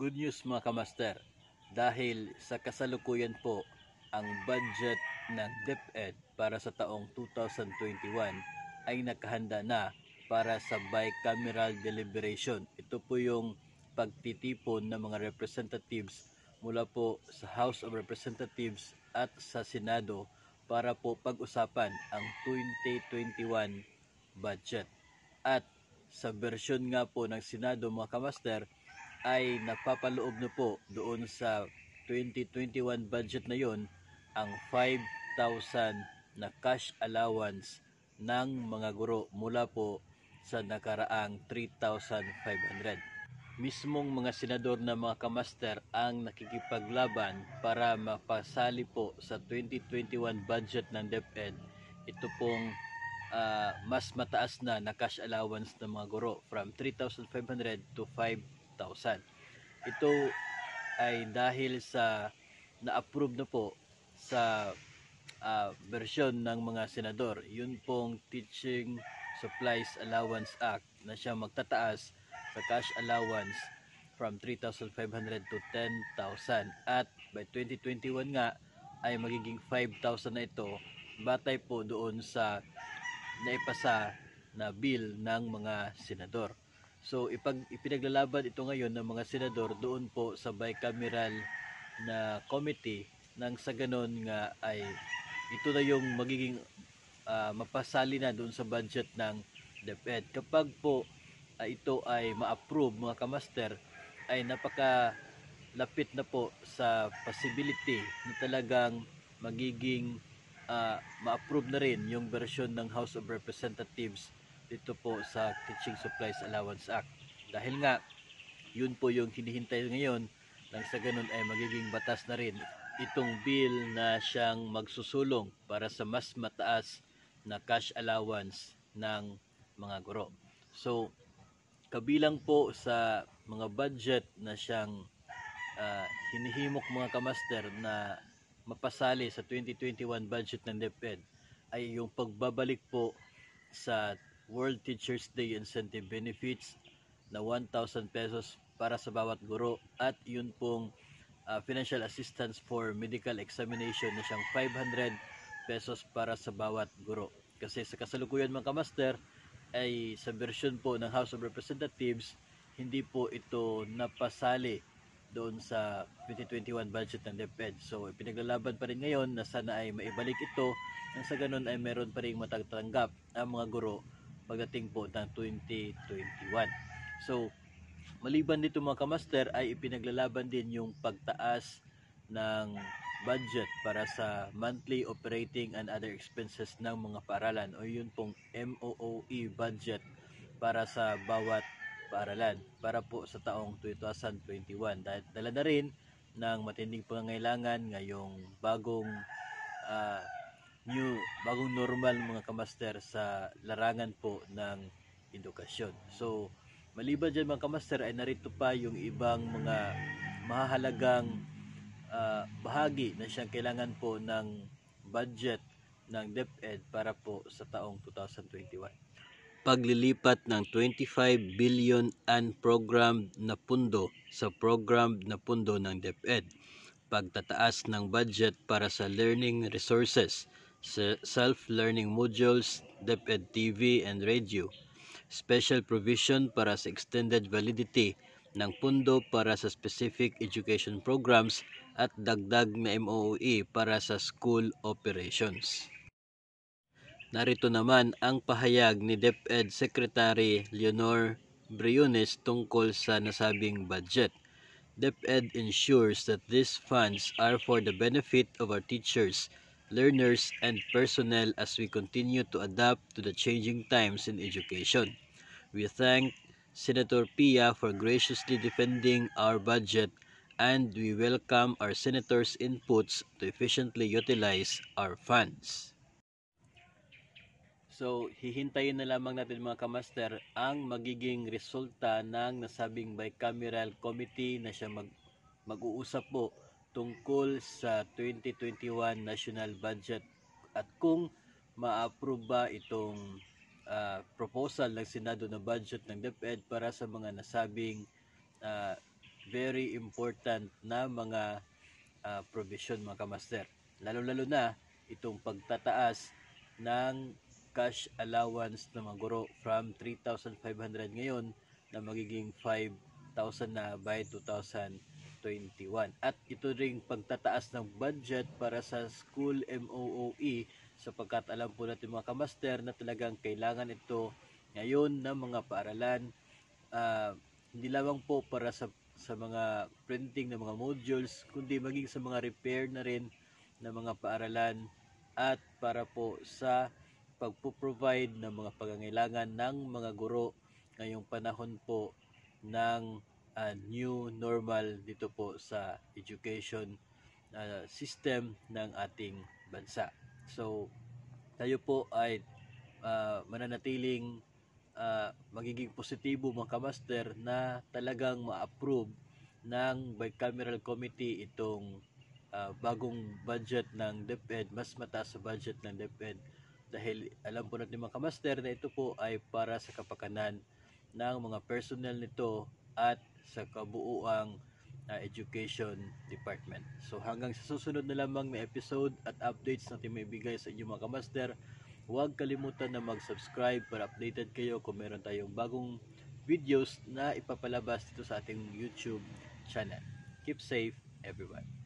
Good news mga kamaster, dahil sa kasalukuyan po ang budget ng DepEd para sa taong 2021 ay nakahanda na para sa bicameral deliberation. Ito po yung pagtitipon ng mga representatives mula po sa House of Representatives at sa Senado para po pag-usapan ang 2021 budget. At sa bersyon nga po ng Senado mga kamaster, ay napapaloob na po doon sa 2021 budget na yon ang 5,000 na cash allowance ng mga guro mula po sa nakaraang 3,500. Mismong mga senador na mga kamaster ang nakikipaglaban para mapasali po sa 2021 budget ng DepEd. Ito pong mas mataas na cash allowance ng mga guro from 3,500 to 5,000. Ito ay dahil sa na-approve na po sa bersyon ng mga senador. Yun pong Teaching Supplies Allowance Act na siya magtataas sa cash allowance from 3,500 to 10,000 at by 2021 nga ay magiging 5,000 na ito batay po doon sa naipasa na bill ng mga senador. So ipinaglalaban ito ngayon ng mga senador doon po sa bicameral na committee nang sa ganon nga ay ito na yung magiging mapasali na doon sa budget ng DepEd. Kapag po ito ay ma-approve mga kamaster, ay napakalapit na po sa possibility na talagang magiging ma-approve na rin yung version ng House of Representatives dito po sa Teaching Supplies Allowance Act. Dahil nga, yun po yung hinihintay ngayon nang sa ganun ay magiging batas na rin itong bill na siyang magsusulong para sa mas mataas na cash allowance ng mga guro. So, kabilang po sa mga budget na siyang hinihimok mga kamaster na mapasali sa 2021 budget ng DepEd ay yung pagbabalik po sa World Teachers Day Incentive Benefits na 1,000 pesos para sa bawat guro at yun pong financial assistance for medical examination na siyang 500 pesos para sa bawat guro. Kasi sa kasalukuyan mga kamaster ay sa version po ng House of Representatives, hindi po ito napasali doon sa 2021 budget ng DepEd. So ipinaglalaban pa rin ngayon na sana ay maibalik ito nang sa ganun ay meron pa rin matatanggap ang mga guro pagdating po ng 2021. So maliban dito mga kamaster ay ipinaglalaban din yung pagtaas ng budget para sa monthly operating and other expenses ng mga paaralan o yun pong MOOE budget para sa bawat paaralan para po sa taong 2021. Dala na rin ng matinding pangangailangan ngayong bagong normal mga kamaster sa larangan po ng edukasyon. So, maliban dyan mga kamaster ay narito pa yung ibang mga mahahalagang bahagi na siyang kailangan po ng budget ng DepEd para po sa taong 2021. Paglilipat ng 25 billion unprogrammed na pundo sa programmed na pundo ng DepEd, pagtataas ng budget para sa learning resources, self-learning modules, DepEd TV and radio, special provision para sa extended validity ng pundo para sa specific education programs at dagdag na MOOE para sa school operations. Narito naman ang pahayag ni DepEd Secretary Leonor Briones tungkol sa nasabing budget. DepEd ensures that these funds are for the benefit of our teachers, learners, and personnel as we continue to adapt to the changing times in education. We thank Senator Pia for graciously defending our budget, and we welcome our senators' inputs to efficiently utilize our funds. So, hihintayin na lamang natin mga kamaster ang magiging resulta ng nasabing bicameral committee na siya mag-uusap po tungkol sa 2021 national budget at kung ma-approve ba itong proposal ng Senado na budget ng DepEd para sa mga nasabing very important na mga provision mga kamaster. Lalo-lalo na itong pagtataas ng cash allowance ng mga guro from 3,500 ngayon na magiging 5,000 na by 2021. At ito ring pagtataas ng budget para sa school MOOE sapagkat alam po natin mga kamaster na talagang kailangan ito ngayon ng mga paaralan, hindi lamang po para sa mga printing ng mga modules, kundi maging sa mga repair na rin ng mga paaralan at para po sa pagpo-provide ng mga pangangailangan ng mga guro ngayong panahon po ng new normal dito po sa education system ng ating bansa. So, tayo po ay mananatiling magiging positibo mga kamaster na talagang ma-approve ng bicameral committee itong bagong budget ng DepEd, mas mataas sa budget ng DepEd dahil alam po natin mga kamaster na ito po ay para sa kapakanan ng mga personnel nito at sa kabuuang education department. So hanggang sa susunod na lamang na episode at updates natin may bigay sa inyo mga kamaster, huwag kalimutan na mag-subscribe para updated kayo kung meron tayong bagong videos na ipapalabas dito sa ating YouTube channel. Keep safe everyone.